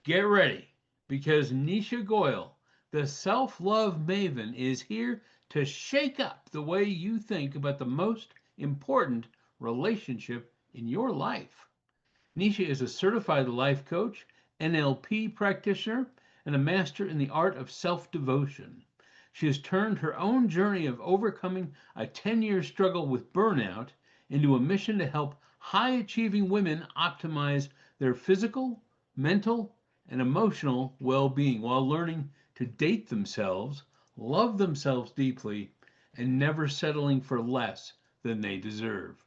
Get ready, because Nisha Goyal, the self love maven, is here to shake up the way you think about the most important relationship in your life. Nisha is a certified life coach, NLP practitioner, and a master in the art of self devotion. She has turned her own journey of overcoming a 10-year struggle with burnout into a mission to help high achieving women optimize their physical, mental, and emotional well being while learning to date themselves, love themselves deeply, and never settling for less than they deserve.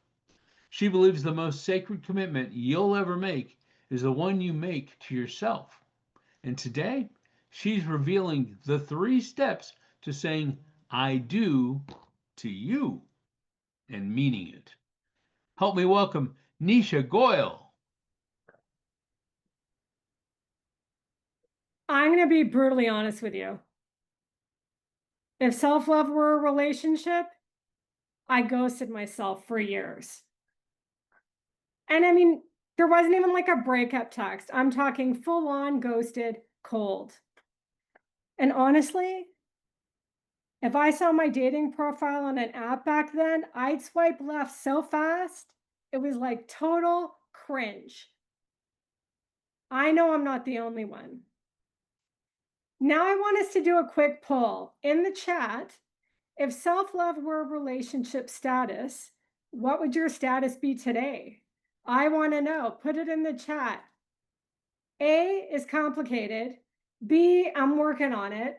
She believes the most sacred commitment you'll ever make is the one you make to yourself. And today, she's revealing the 3 steps to saying, I do to you and meaning it. Help me welcome Nisha Goyal. I'm going to be brutally honest with you. If self-love were a relationship, I ghosted myself for years. And I mean, there wasn't even like a breakup text. I'm talking full on ghosted, cold. And honestly, if I saw my dating profile on an app back then, I'd swipe left so fast, it was like total cringe. I know I'm not the only one. Now I want us to do a quick poll in the chat. If self-love were a relationship status, what would your status be today? I want to know. Put it in the chat. A is complicated. B, I'm working on it.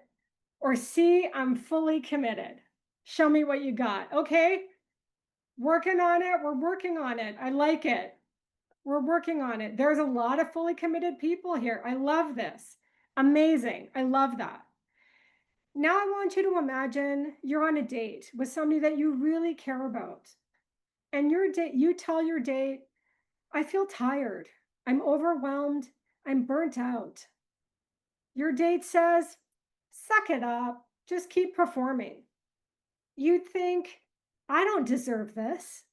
Or C, I'm fully committed. Show me what you got. Okay. Working on it. We're working on it. I like it. We're working on it. There's a lot of fully committed people here. I love this. Amazing. I love that. Now I want you to imagine you're on a date with somebody that you really care about. And you tell your date, I feel tired. I'm overwhelmed. I'm burnt out. Your date says, suck it up. Just keep performing. You'd think, I don't deserve this.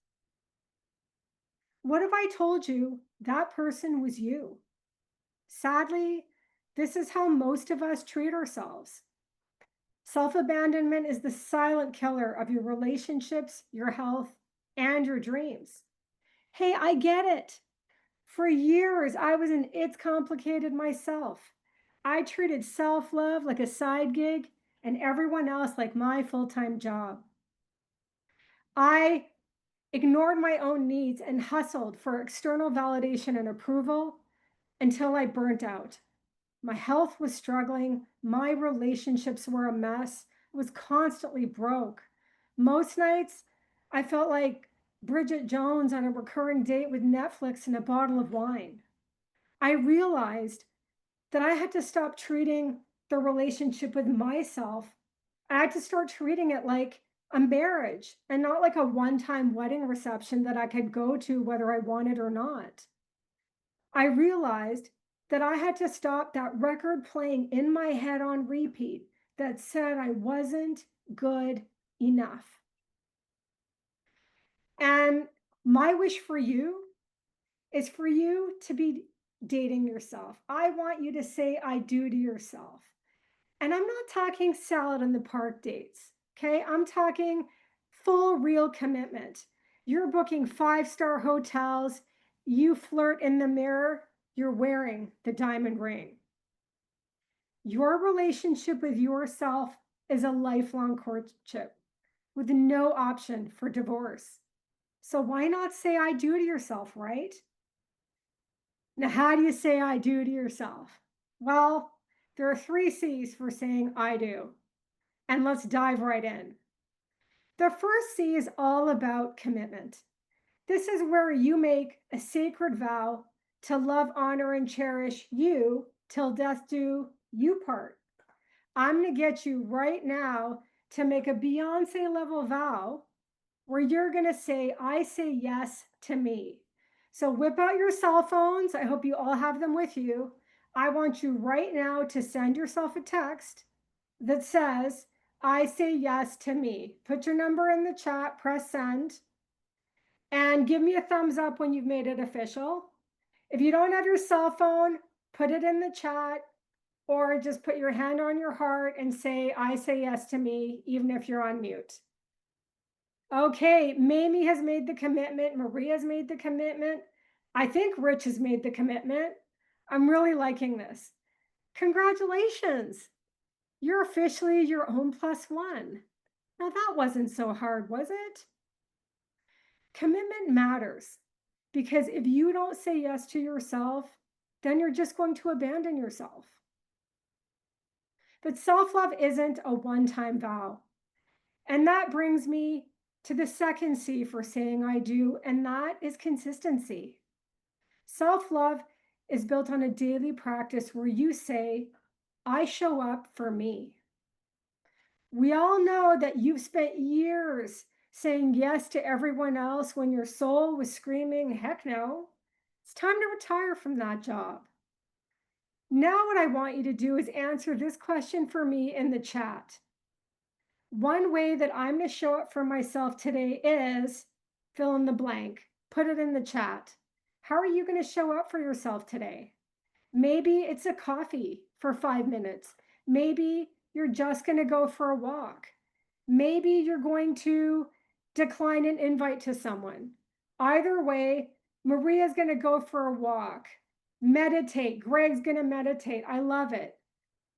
What if I told you that person was you? Sadly, this is how most of us treat ourselves. Self-abandonment is the silent killer of your relationships, your health, and your dreams. Hey, I get it. For years, I was an it's complicated myself. I treated self-love like a side gig and everyone else like my full-time job. I ignored my own needs and hustled for external validation and approval until I burnt out. My health was struggling. My relationships were a mess. I was constantly broke. Most nights, I felt like Bridget Jones on a recurring date with Netflix and a bottle of wine. I realized that I had to stop treating the relationship with myself. I had to start treating it like a marriage and not like a one-time wedding reception that I could go to whether I wanted or not. I realized that I had to stop that record playing in my head on repeat that said I wasn't good enough. And my wish for you is for you to be dating yourself. I want you to say I do to yourself. And I'm not talking salad in the park dates, okay? I'm talking full, real commitment. You're booking 5-star hotels. You flirt in the mirror. You're wearing the diamond ring. Your relationship with yourself is a lifelong courtship with no option for divorce. So why not say I do to yourself, right? Now, how do you say I do to yourself? Well, there are 3 C's for saying I do. And let's dive right in. The first C is all about commitment. This is where you make a sacred vow to love, honor, and cherish you till death do you part. I'm going to get you right now to make a Beyonce level vow where you're going to say, I say yes to me. So whip out your cell phones. I hope you all have them with you. I want you right now to send yourself a text that says, I say yes to me. Put your number in the chat, press send, and give me a thumbs up when you've made it official. If you don't have your cell phone, Put it in the chat, or just put your hand on your heart and say, I say yes to me, even if you're on mute. Okay, Mamie has made the commitment. Maria's made the commitment. I think Rich has made the commitment. I'm really liking this. Congratulations. You're officially your own +1. Now that wasn't so hard, was it? Commitment matters because if you don't say yes to yourself, then you're just going to abandon yourself. But self-love isn't a one-time vow. And that brings me to the second C for saying I do, and that is consistency. Self-love is built on a daily practice where you say, I show up for me. We all know that you've spent years saying yes to everyone else when your soul was screaming, heck no. It's time to retire from that job. Now, what I want you to do is answer this question for me in the chat. One way that I'm going to show up for myself today is fill in the blank. Put it in the chat. How are you going to show up for yourself today? Maybe it's a coffee for 5 minutes. Maybe you're just going to go for a walk. Maybe you're going to decline an invite to someone. Either way, Maria's going to go for a walk. Meditate. Greg's going to meditate. I love it.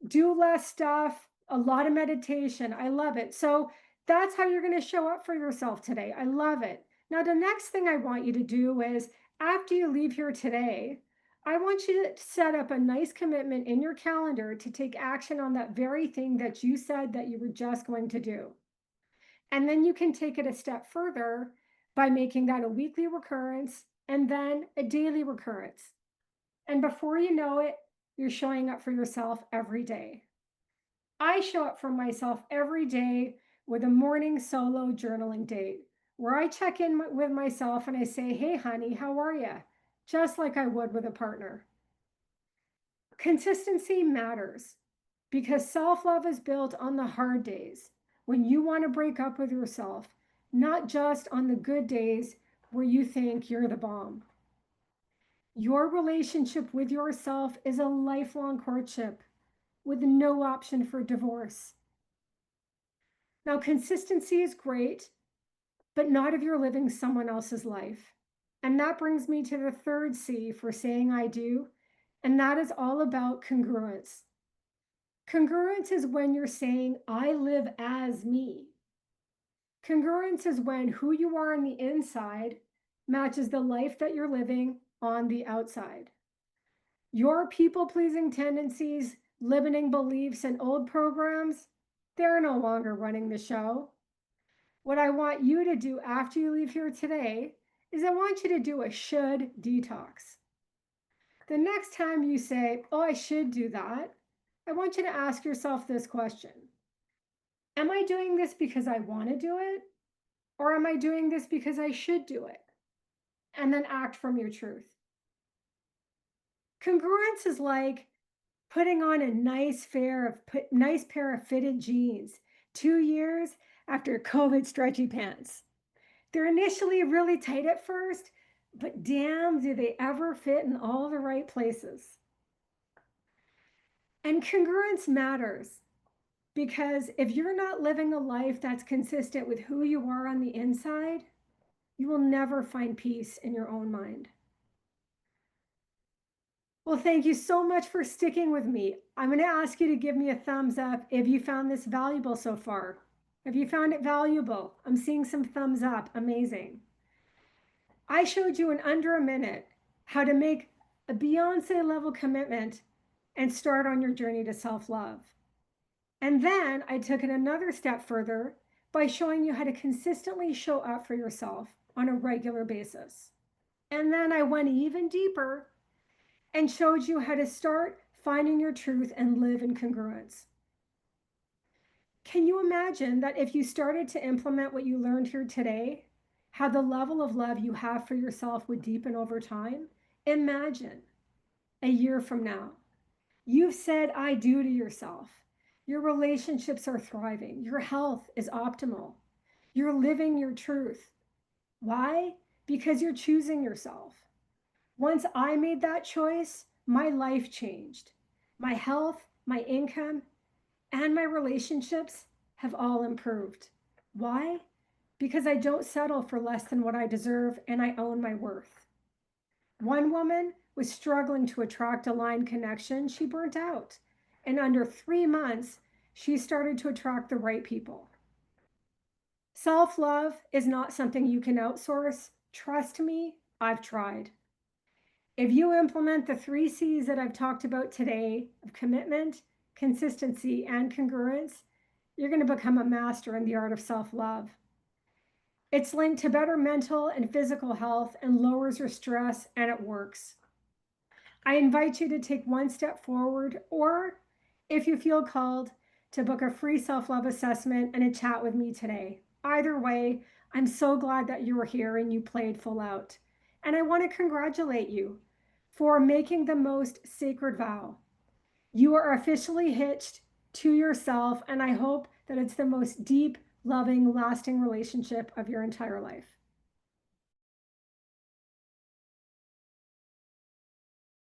Do less stuff, a lot of meditation. I love it. So that's how you're going to show up for yourself today. I love it. Now, the next thing I want you to do is after you leave here today, I want you to set up a nice commitment in your calendar to take action on that very thing that you said that you were just going to do. And then you can take it a step further by making that a weekly recurrence and then a daily recurrence. And before you know it, you're showing up for yourself every day. I show up for myself every day with a morning solo journaling date where I check in with myself and I say, hey, honey, how are you? Just like I would with a partner. Consistency matters because self-love is built on the hard days when you want to break up with yourself, not just on the good days where you think you're the bomb. Your relationship with yourself is a lifelong courtship with no option for divorce. Now, consistency is great, but not if you're living someone else's life. And that brings me to the third C for saying I do, and that is all about congruence. Congruence is when you're saying, I live as me. Congruence is when who you are on the inside matches the life that you're living on the outside. Your people-pleasing tendencies, limiting beliefs, and old programs, they're no longer running the show. What I want you to do after you leave here today is I want you to do a should detox. The next time you say, oh, I should do that, I want you to ask yourself this question. Am I doing this because I want to do it? Or am I doing this because I should do it? And then act from your truth. Congruence is like putting on a nice pair of fitted jeans 2 years after COVID stretchy pants. They're initially really tight at first, but damn, do they ever fit in all the right places. And congruence matters because if you're not living a life that's consistent with who you are on the inside, you will never find peace in your own mind. Well, thank you so much for sticking with me. I'm going to ask you to give me a thumbs up if you found this valuable so far. Have you found it valuable? I'm seeing some thumbs up. Amazing. I showed you in under a minute how to make a Beyonce level commitment and start on your journey to self-love. And then I took it another step further by showing you how to consistently show up for yourself on a regular basis. And then I went even deeper and showed you how to start finding your truth and live in congruence. Can you imagine that if you started to implement what you learned here today, how the level of love you have for yourself would deepen over time? Imagine a year from now, you've said I do to yourself. Your relationships are thriving. Your health is optimal. You're living your truth. Why? Because you're choosing yourself. Once I made that choice, my life changed. My health, my income, and my relationships have all improved. Why? Because I don't settle for less than what I deserve and I own my worth. One woman was struggling to attract aligned connection. She burnt out. And under 3 months, she started to attract the right people. Self love is not something you can outsource. Trust me, I've tried. If you implement the 3 C's that I've talked about today of commitment, consistency, and congruence, you're going to become a master in the art of self love. It's linked to better mental and physical health and lowers your stress, and it works. I invite you to take one step forward, or if you feel called, to book a free self love assessment and a chat with me today. Either way, I'm so glad that you were here and you played full out. And I want to congratulate you for making the most sacred vow. You are officially hitched to yourself, and I hope that it's the most deep, loving, lasting relationship of your entire life.